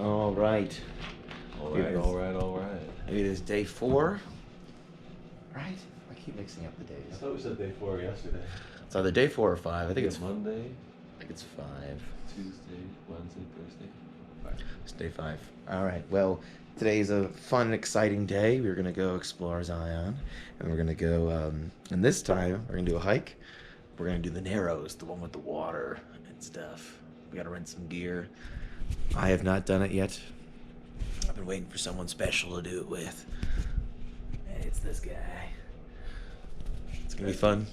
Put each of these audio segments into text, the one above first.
All right. All right. It is day 4. Right? I keep mixing up the I days. thought we said day 4 yesterday. It's either day 4 or 5. I think it's Monday, I think it's 5. Tuesday, Wednesday, Thursday. 5. It's day 5. All right. Well, today's a fun, exciting day. We're gonna go explore Zion, and we're gonna go. And this time we're gonna do a hike. We're gonna do the Narrows, the one with the water and stuff. We gotta rent some gear. I have not done it yet. I've been waiting for someone special to do it with. And it's this guy. It's gonna be fun.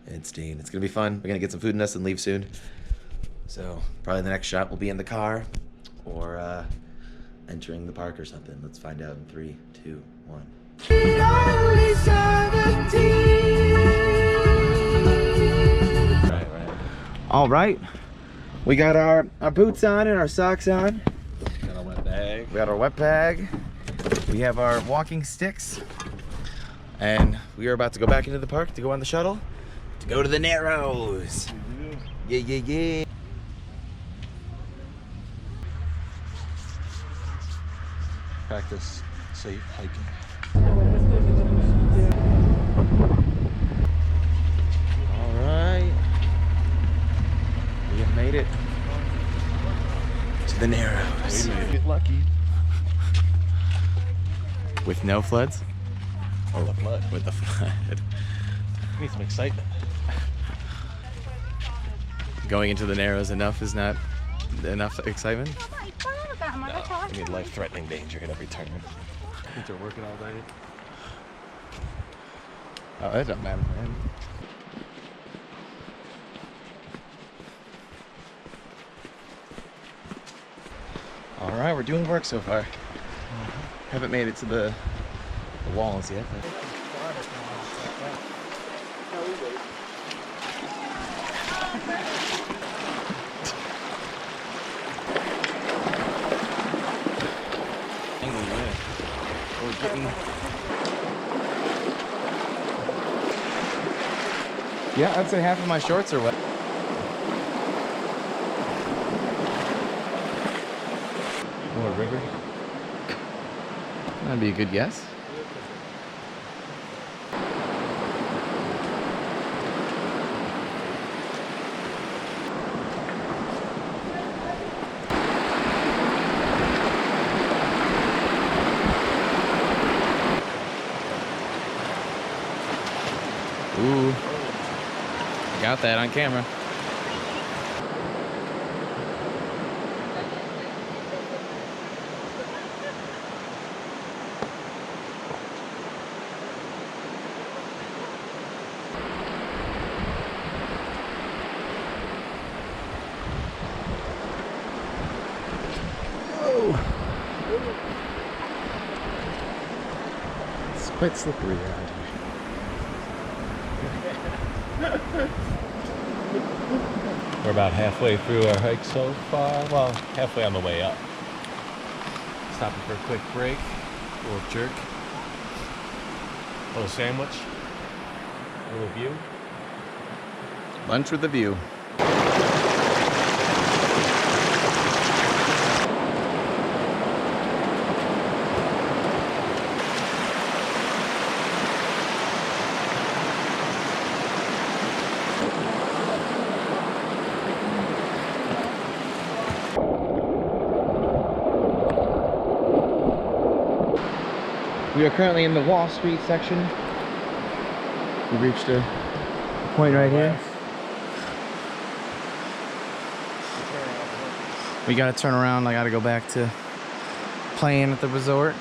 It's Dean. It's gonna be fun. We're gonna get some food in us and leave soon. So probably the next shot will be in the car or entering the park or something. Let's find out in 3, 2, 1. Right. All right. We got our boots on and our socks on. Got a wet bag. We got our wet bag. We have our walking sticks. And we are about to go back into the park to go on the shuttle to go to the Narrows. Yeah. Practice safe hiking. All right. We have made it to the Narrows. Get lucky. With no floods? Or the flood. With the flood. Need some excitement. Going into the Narrows enough is not enough excitement? I mean, life-threatening danger at every turn. I think they're working all day. Oh, that doesn't matter, man. All right, we're doing work so far. Haven't made it to the walls yet. But... We're getting... Yeah, I'd say half of my shorts are wet. More river. That'd be a good guess. Ooh, got that on camera. It's quite slippery around here. We're about halfway through our hike so far. Well, halfway on the way up. Stopping for a quick break. A little jerk. A little sandwich. A little view. Lunch with a view. We are currently in the Wall Street section. We reached a point right here. We gotta turn around. I gotta go back to playing at the resort.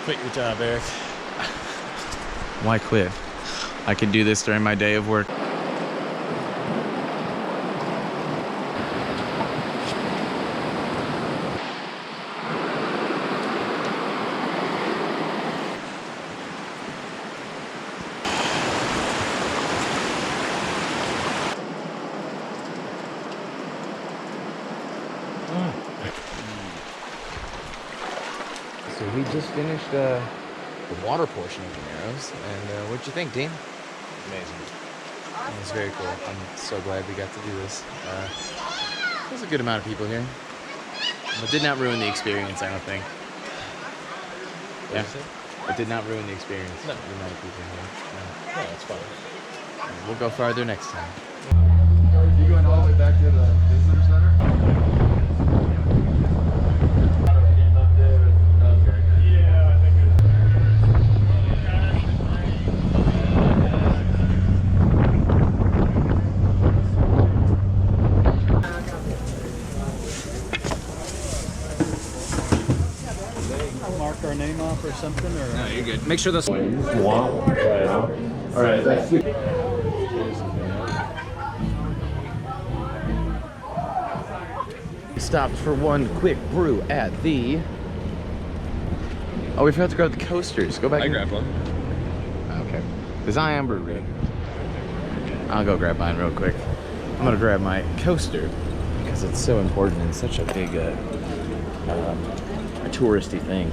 Quit your job, Eric. Why quit? I could do this during my day of work. So we just finished the water portion of the Narrows, and what'd you think, Dean? Amazing. It was very cool. I'm so glad we got to do this. There's a good amount of people here. It did not ruin the experience, I don't think. Yeah. It did not ruin the experience. No. The amount of people here. No, it's fine. We'll go farther next time. You going all the way back to the visitor center? Mark our name off or something, or? No, you're good. Make sure this. All right. Stopped for one quick brew at the. Oh, we forgot to grab the coasters. Go back. I grabbed one. Okay. The Zion Brewery. I'll go grab mine real quick. I'm gonna grab my coaster because it's so important and such a big, a touristy thing.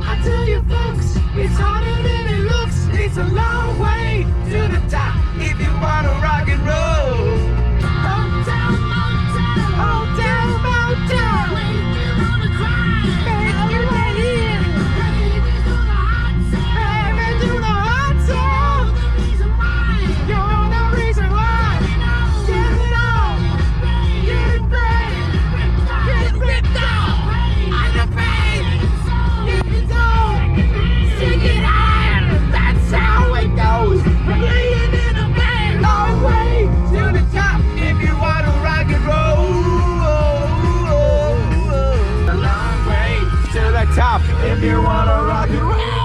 I tell you folks, it's harder than it looks. It's a long way to the top if you wanna rock and roll. Hometown, hometown, hometown, hometown. Make you wanna cry, make you wanna hear. Baby, do the hot song, baby, do the hot song. You're the reason why. Get it on, get it brave, get ripped off. I'm the pain. Get it on, sing it out. That's how it goes. Playing in a band, long way to the top if you wanna rock and roll. A long way to the top if you wanna rock and roll.